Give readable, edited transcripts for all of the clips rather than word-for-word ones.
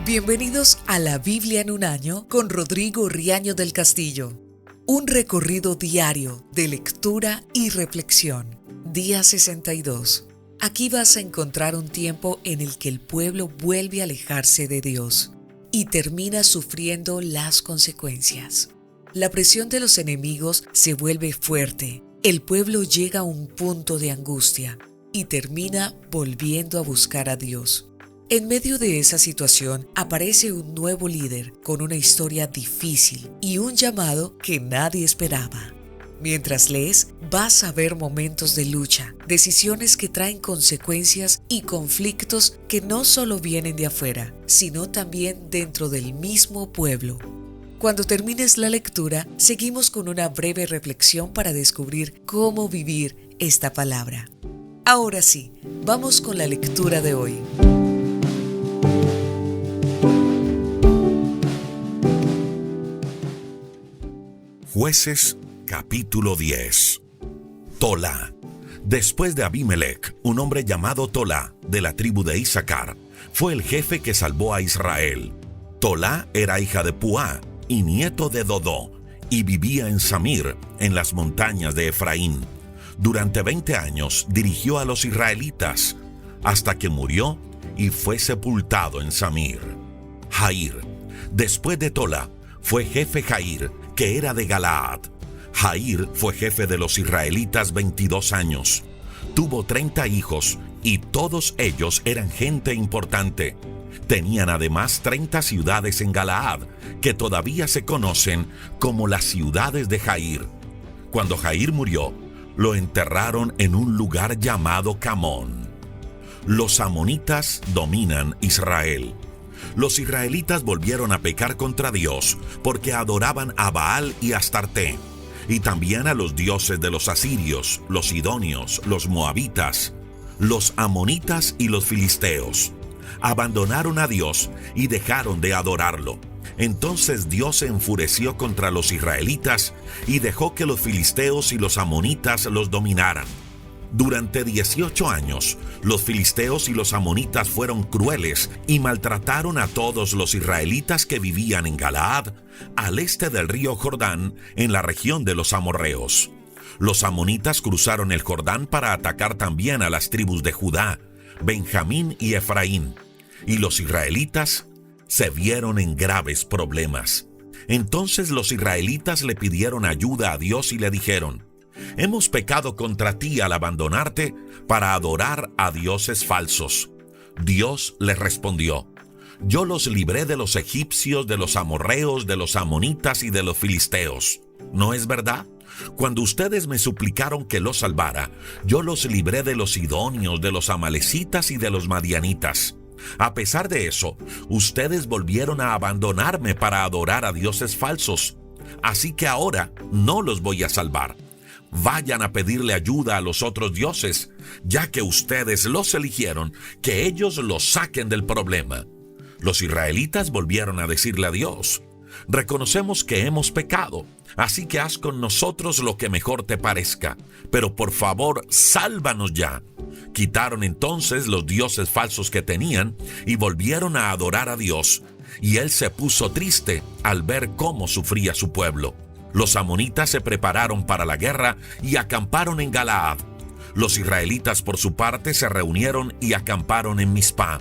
Bienvenidos a la Biblia en un año con Rodrigo Riaño del Castillo. Un recorrido diario de lectura y reflexión. Día 62. Aquí vas a encontrar un tiempo en el que el pueblo vuelve a alejarse de Dios y termina sufriendo las consecuencias. La presión de los enemigos se vuelve fuerte. El pueblo llega a un punto de angustia y termina volviendo a buscar a Dios. En medio de esa situación aparece un nuevo líder con una historia difícil y un llamado que nadie esperaba. Mientras lees, vas a ver momentos de lucha, decisiones que traen consecuencias y conflictos que no solo vienen de afuera, sino también dentro del mismo pueblo. Cuando termines la lectura, seguimos con una breve reflexión para descubrir cómo vivir esta palabra. Ahora sí, vamos con la lectura de hoy. Jueces, capítulo 10. Tolá. Después de Abimelech, un hombre llamado Tolá, de la tribu de Isaacar, fue el jefe que salvó a Israel. Tolá era hija de Puá y nieto de Dodó, y vivía en Samir, en las montañas de Efraín. Durante 20 años dirigió a los israelitas, hasta que murió y fue sepultado en Samir. Jair. Después de Tolá, fue jefe Jair, que era de Galaad. Jair fue jefe de los israelitas 22 años. Tuvo 30 hijos y todos ellos eran gente importante. Tenían además 30 ciudades en Galaad, que todavía se conocen como las ciudades de Jair. Cuando Jair murió, lo enterraron en un lugar llamado Camón. Los amonitas dominan Israel. Los israelitas volvieron a pecar contra Dios porque adoraban a Baal y Astarte, y también a los dioses de los asirios, los sidonios, los moabitas, los amonitas y los filisteos. Abandonaron a Dios y dejaron de adorarlo. Entonces Dios se enfureció contra los israelitas y dejó que los filisteos y los amonitas los dominaran. Durante 18 años, los filisteos y los amonitas fueron crueles y maltrataron a todos los israelitas que vivían en Galaad, al este del río Jordán, en la región de los amorreos. Los amonitas cruzaron el Jordán para atacar también a las tribus de Judá, Benjamín y Efraín, y los israelitas se vieron en graves problemas. Entonces los israelitas le pidieron ayuda a Dios y le dijeron: «Hemos pecado contra ti al abandonarte para adorar a dioses falsos». Dios les respondió: «Yo los libré de los egipcios, de los amorreos, de los amonitas y de los filisteos. ¿No es verdad? Cuando ustedes me suplicaron que los salvara, yo los libré de los sidonios, de los amalecitas y de los madianitas. A pesar de eso, ustedes volvieron a abandonarme para adorar a dioses falsos. Así que ahora no los voy a salvar. Vayan a pedirle ayuda a los otros dioses, ya que ustedes los eligieron, que ellos los saquen del problema». Los israelitas volvieron a decirle a Dios: «Reconocemos que hemos pecado, así que haz con nosotros lo que mejor te parezca, pero por favor, sálvanos ya». Quitaron entonces los dioses falsos que tenían y volvieron a adorar a Dios, y él se puso triste al ver cómo sufría su pueblo. Los amonitas se prepararon para la guerra y acamparon en Galaad. Los israelitas, por su parte, se reunieron y acamparon en Mizpá.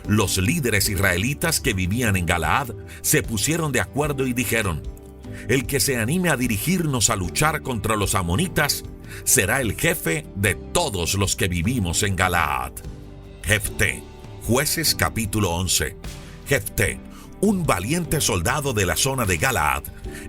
Los líderes israelitas que vivían en Galaad se pusieron de acuerdo y dijeron: «El que se anime a dirigirnos a luchar contra los amonitas será el jefe de todos los que vivimos en Galaad». Jefté. Jueces capítulo 11. Jefté, un valiente soldado de la zona de Galaad,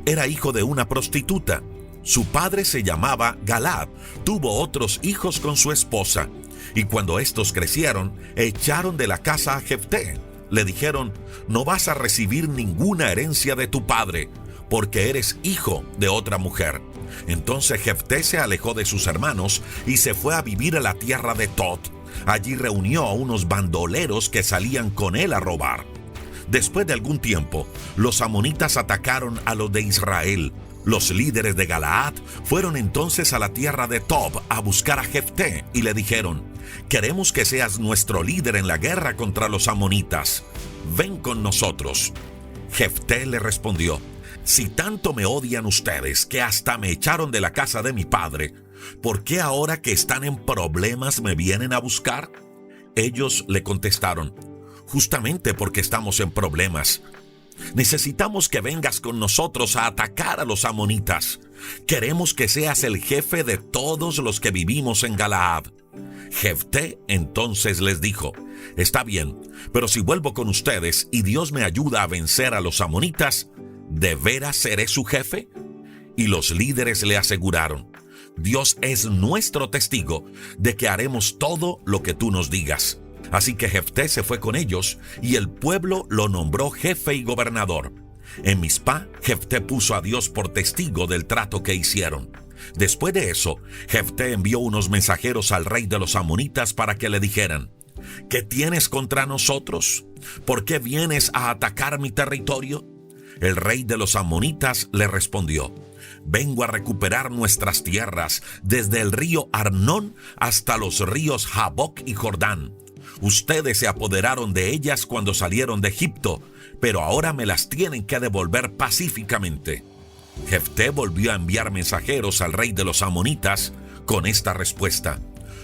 era hijo de una prostituta. Su padre se llamaba Galaad, tuvo otros hijos con su esposa, y cuando estos crecieron, echaron de la casa a Jefté. Le dijeron: «No vas a recibir ninguna herencia de tu padre, porque eres hijo de otra mujer». Entonces Jefté se alejó de sus hermanos y se fue a vivir a la tierra de Tod. Allí reunió a unos bandoleros que salían con él a robar. Después de algún tiempo, los amonitas atacaron a los de Israel. Los líderes de Galaad fueron entonces a la tierra de Tob a buscar a Jefté y le dijeron: Queremos que seas nuestro líder en la guerra contra los amonitas. Ven con nosotros. Jefté le respondió: si tanto me odian ustedes que hasta me echaron de la casa de mi padre, ¿por qué ahora que están en problemas me vienen a buscar? Ellos le contestaron: justamente porque estamos en problemas. Necesitamos que vengas con nosotros a atacar a los amonitas. Queremos que seas el jefe de todos los que vivimos en Galaad. Jefté entonces les dijo: está bien, pero si vuelvo con ustedes y Dios me ayuda a vencer a los amonitas, ¿de veras seré su jefe? Y los líderes le aseguraron: Dios es nuestro testigo de que haremos todo lo que tú nos digas. Así que Jefté se fue con ellos y el pueblo lo nombró jefe y gobernador. En Mizpá, Jefté puso a Dios por testigo del trato que hicieron. Después de eso, Jefté envió unos mensajeros al rey de los amonitas para que le dijeran: ¿qué tienes contra nosotros? ¿Por qué vienes a atacar mi territorio? El rey de los amonitas le respondió: vengo a recuperar nuestras tierras desde el río Arnón hasta los ríos Jaboc y Jordán. Ustedes se apoderaron de ellas cuando salieron de Egipto, pero ahora me las tienen que devolver pacíficamente. Jefté volvió a enviar mensajeros al rey de los amonitas con esta respuesta: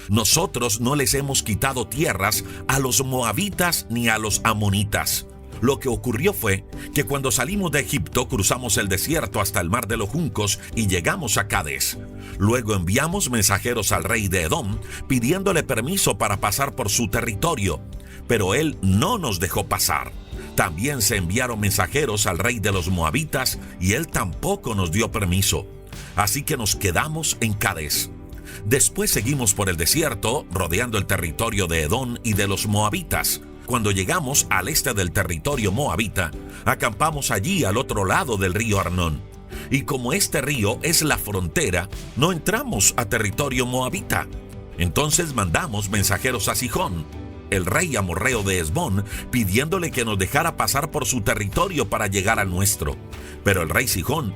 nosotros no les hemos quitado tierras a los moabitas ni a los amonitas. Lo que ocurrió fue que cuando salimos de Egipto cruzamos el desierto hasta el mar de los juncos y llegamos a Cades. Luego enviamos mensajeros al rey de Edom pidiéndole permiso para pasar por su territorio, pero él no nos dejó pasar. También se enviaron mensajeros al rey de los moabitas y él tampoco nos dio permiso. Así que nos quedamos en Cades. Después seguimos por el desierto, rodeando el territorio de Edom y de los moabitas. Cuando llegamos al este del territorio moabita, acampamos allí al otro lado del río Arnón. Y como este río es la frontera, no entramos a territorio moabita. Entonces mandamos mensajeros a Sihón, el rey amorreo de Hesbón, pidiéndole que nos dejara pasar por su territorio para llegar al nuestro. Pero el rey Sihón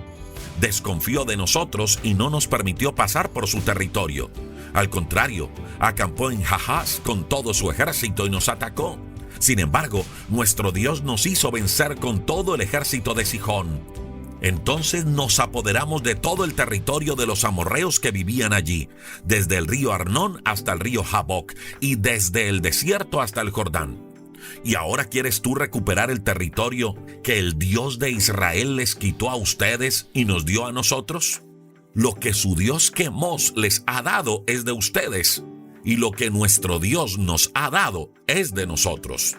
desconfió de nosotros y no nos permitió pasar por su territorio. Al contrario, acampó en Jahaz con todo su ejército y nos atacó. Sin embargo, nuestro Dios nos hizo vencer con todo el ejército de Sihón. Entonces nos apoderamos de todo el territorio de los amorreos que vivían allí, desde el río Arnón hasta el río Jaboc y desde el desierto hasta el Jordán. ¿Y ahora quieres tú recuperar el territorio que el Dios de Israel les quitó a ustedes y nos dio a nosotros? Lo que su Dios Quemos les ha dado es de ustedes, y lo que nuestro Dios nos ha dado es de nosotros.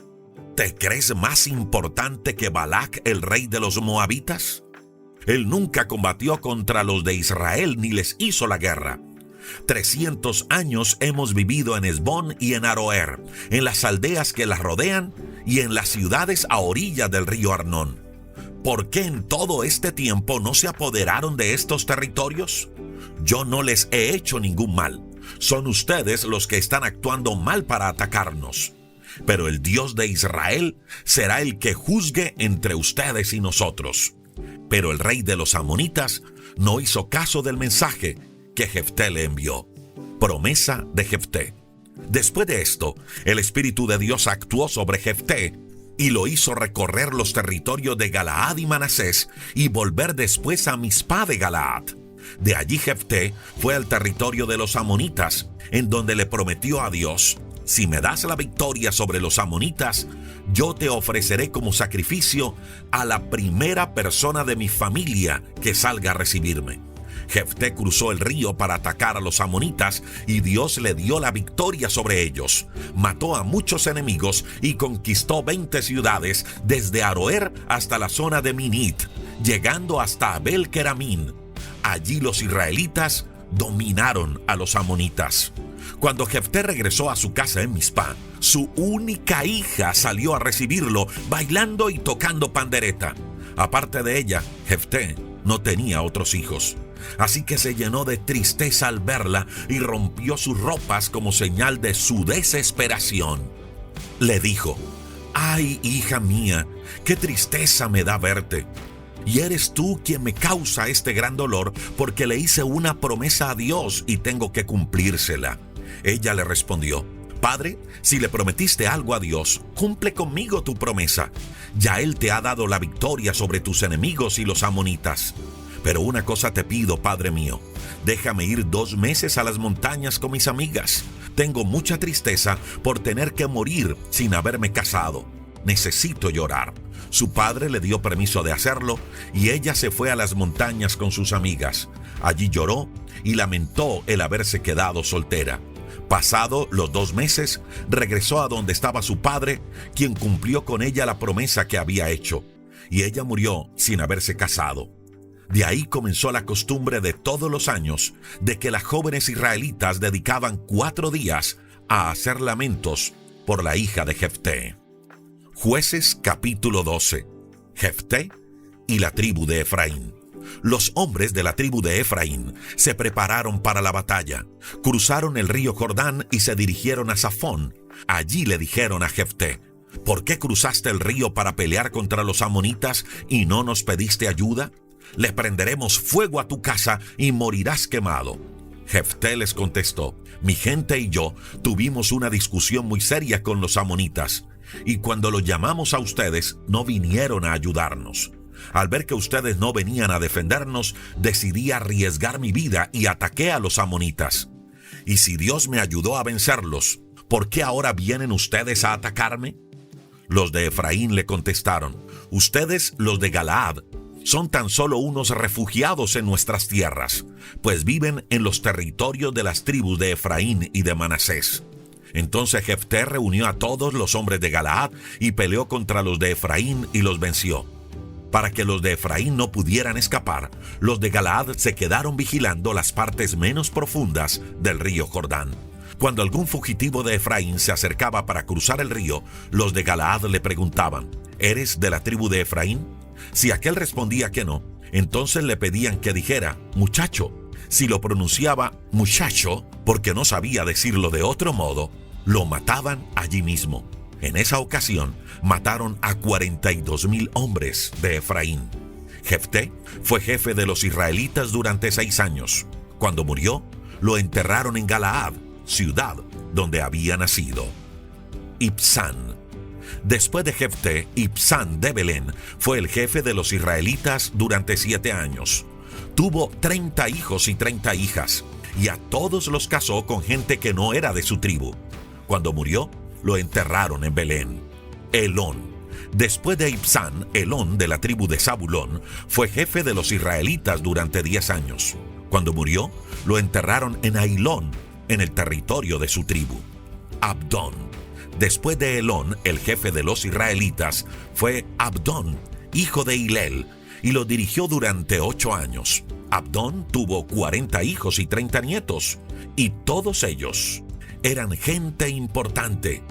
¿Te crees más importante que Balac, el rey de los moabitas? Él nunca combatió contra los de Israel ni les hizo la guerra. 300 años hemos vivido en Hesbón y en Aroer, en las aldeas que las rodean y en las ciudades a orilla del río Arnón. ¿Por qué en todo este tiempo no se apoderaron de estos territorios? Yo no les he hecho ningún mal. Son ustedes los que están actuando mal para atacarnos. Pero el Dios de Israel será el que juzgue entre ustedes y nosotros. Pero el rey de los amonitas no hizo caso del mensaje que Jefté le envió. Promesa de Jefté. Después de esto, el Espíritu de Dios actuó sobre Jefté y lo hizo recorrer los territorios de Galaad y Manasés y volver después a Mizpá de Galaad. De allí Jefté fue al territorio de los amonitas, en donde le prometió a Dios: si me das la victoria sobre los amonitas, yo te ofreceré como sacrificio a la primera persona de mi familia que salga a recibirme. Jefté cruzó el río para atacar a los amonitas y Dios le dio la victoria sobre ellos. Mató a muchos enemigos y conquistó 20 ciudades desde Aroer hasta la zona de Minit, llegando hasta Abel Keramín. Allí los israelitas dominaron a los amonitas. Cuando Jefté regresó a su casa en Mizpá, su única hija salió a recibirlo, bailando y tocando pandereta. Aparte de ella, Jefté no tenía otros hijos. Así que se llenó de tristeza al verla y rompió sus ropas como señal de su desesperación. Le dijo: «Ay, hija mía, qué tristeza me da verte. Y eres tú quien me causa este gran dolor porque le hice una promesa a Dios y tengo que cumplírsela». Ella le respondió: Padre, si le prometiste algo a Dios, cumple conmigo tu promesa. Ya Él te ha dado la victoria sobre tus enemigos y los amonitas. Pero una cosa te pido, Padre mío, déjame ir 2 meses a las montañas con mis amigas. Tengo mucha tristeza por tener que morir sin haberme casado. Necesito llorar. Su padre le dio permiso de hacerlo y ella se fue a las montañas con sus amigas. Allí lloró y lamentó el haberse quedado soltera. Pasado los 2 meses, regresó a donde estaba su padre, quien cumplió con ella la promesa que había hecho, y ella murió sin haberse casado. De ahí comenzó la costumbre de todos los años de que las jóvenes israelitas dedicaban 4 días a hacer lamentos por la hija de Jefté. Jueces capítulo 12. Jefté y la tribu de Efraín. Los hombres de la tribu de Efraín se prepararon para la batalla, cruzaron el río Jordán y se dirigieron a Safón. Allí le dijeron a Jefté: ¿por qué cruzaste el río para pelear contra los amonitas y no nos pediste ayuda? Les prenderemos fuego a tu casa y morirás quemado. Jefté les contestó: mi gente y yo tuvimos una discusión muy seria con los amonitas, y cuando los llamamos a ustedes no vinieron a ayudarnos. Al ver que ustedes no venían a defendernos, decidí arriesgar mi vida y ataqué a los amonitas. Y si Dios me ayudó a vencerlos, ¿por qué ahora vienen ustedes a atacarme? Los de Efraín le contestaron: ustedes, los de Galaad, son tan solo unos refugiados en nuestras tierras, pues viven en los territorios de las tribus de Efraín y de Manasés. Entonces Jefté reunió a todos los hombres de Galaad y peleó contra los de Efraín y los venció. Para que los de Efraín no pudieran escapar, los de Galaad se quedaron vigilando las partes menos profundas del río Jordán. Cuando algún fugitivo de Efraín se acercaba para cruzar el río, los de Galaad le preguntaban: ¿eres de la tribu de Efraín? Si aquel respondía que no, entonces le pedían que dijera muchacho. Si lo pronunciaba muchacho porque no sabía decirlo de otro modo, lo mataban allí mismo. En esa ocasión mataron a 42,000 hombres de Efraín. Jefté fue jefe de los israelitas durante 6 años. Cuando murió, lo enterraron en Galaad, ciudad donde había nacido. Ibsán. Después de Jefté, Ibsán de Belén fue el jefe de los israelitas durante 7 años. Tuvo 30 hijos y 30 hijas, y a todos los casó con gente que no era de su tribu. Cuando murió, lo enterraron en Belén. Elón. Después de Ibsán, Elón de la tribu de Zabulón fue jefe de los israelitas durante 10 años. Cuando murió, lo enterraron en Ailón, en el territorio de su tribu. Abdón. Después de Elón, el jefe de los israelitas fue Abdón, hijo de Hilel, y lo dirigió durante 8 años. Abdón tuvo 40 hijos y 30 nietos, y todos ellos eran gente importante.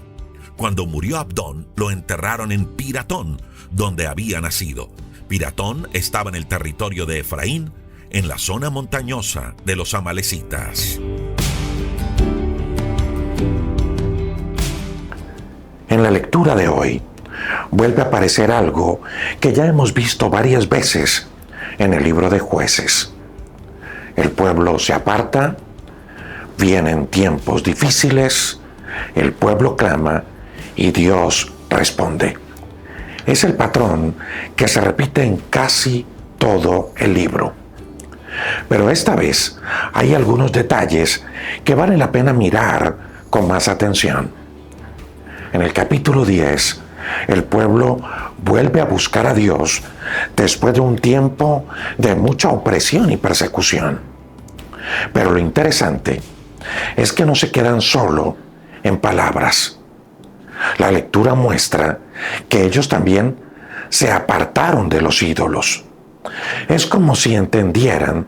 Cuando murió Abdón, lo enterraron en Piratón, donde había nacido. Piratón estaba en el territorio de Efraín, en la zona montañosa de los amalecitas. En la lectura de hoy, vuelve a aparecer algo que ya hemos visto varias veces en el libro de Jueces. El pueblo se aparta, vienen tiempos difíciles, el pueblo clama y Dios responde. Es el patrón que se repite en casi todo el libro. Pero esta vez hay algunos detalles que vale la pena mirar con más atención. En el capítulo 10, el pueblo vuelve a buscar a Dios después de un tiempo de mucha opresión y persecución. Pero lo interesante es que no se quedan solo en palabras. La lectura muestra que ellos también se apartaron de los ídolos. Es como si entendieran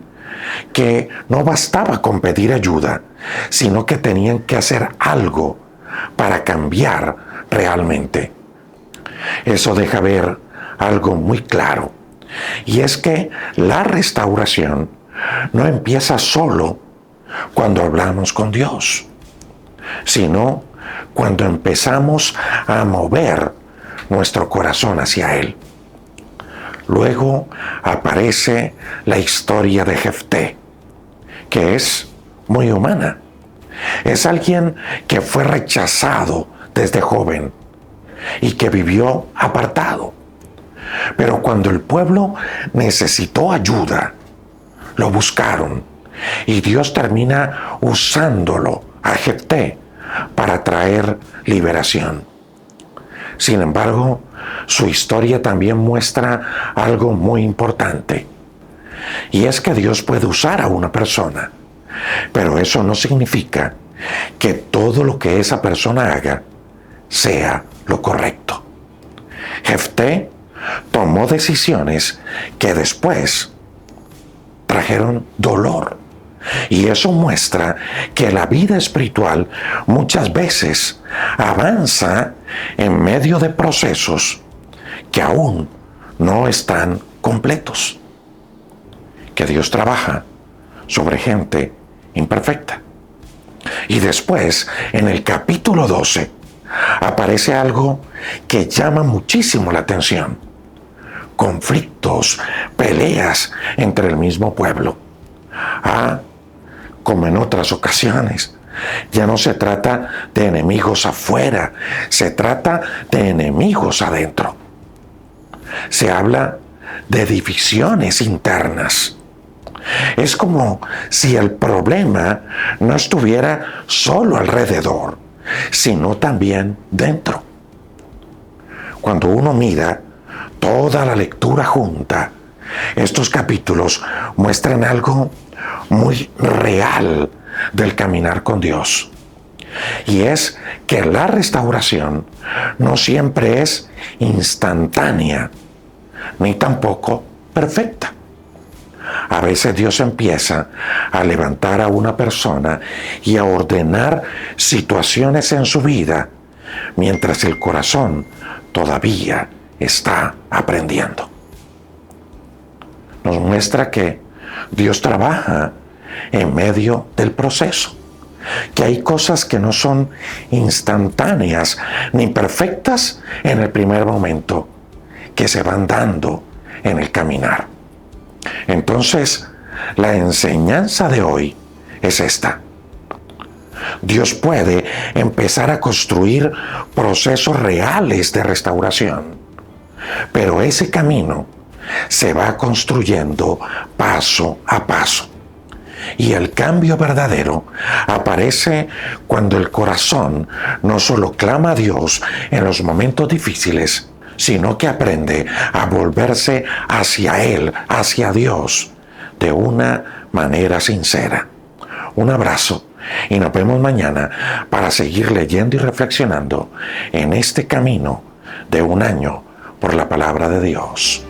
que no bastaba con pedir ayuda, sino que tenían que hacer algo para cambiar realmente. Eso deja ver algo muy claro, y es que la restauración no empieza solo cuando hablamos con Dios, sino cuando empezamos a mover nuestro corazón hacia Él. Luego aparece la historia de Jefté, que es muy humana. Es alguien que fue rechazado desde joven y que vivió apartado. Pero cuando el pueblo necesitó ayuda, lo buscaron y Dios termina usándolo a Jefté para traer liberación. Sin embargo, su historia también muestra algo muy importante, y es que Dios puede usar a una persona, pero eso no significa que todo lo que esa persona haga sea lo correcto. Jefté tomó decisiones que después trajeron dolor. Y eso muestra que la vida espiritual muchas veces avanza en medio de procesos que aún no están completos. Que Dios trabaja sobre gente imperfecta. Y después, en el capítulo 12, aparece algo que llama muchísimo la atención. Conflictos, peleas entre el mismo pueblo. Como en otras ocasiones, ya no se trata de enemigos afuera, se trata de enemigos adentro. Se habla de divisiones internas. Es como si el problema no estuviera solo alrededor, sino también dentro. Cuando uno mira toda la lectura junta, estos capítulos muestran algo muy real del caminar con Dios. Y es que la restauración no siempre es instantánea, ni tampoco perfecta. A veces Dios empieza a levantar a una persona y a ordenar situaciones en su vida, mientras el corazón todavía está aprendiendo. Nos muestra que Dios trabaja en medio del proceso, que hay cosas que no son instantáneas ni perfectas en el primer momento, que se van dando en el caminar. Entonces, la enseñanza de hoy es esta. Dios puede empezar a construir procesos reales de restauración, pero ese camino se va construyendo paso a paso. Y el cambio verdadero aparece cuando el corazón no solo clama a Dios en los momentos difíciles, sino que aprende a volverse hacia Él, hacia Dios, de una manera sincera. Un abrazo y nos vemos mañana para seguir leyendo y reflexionando en este camino de un año por la palabra de Dios.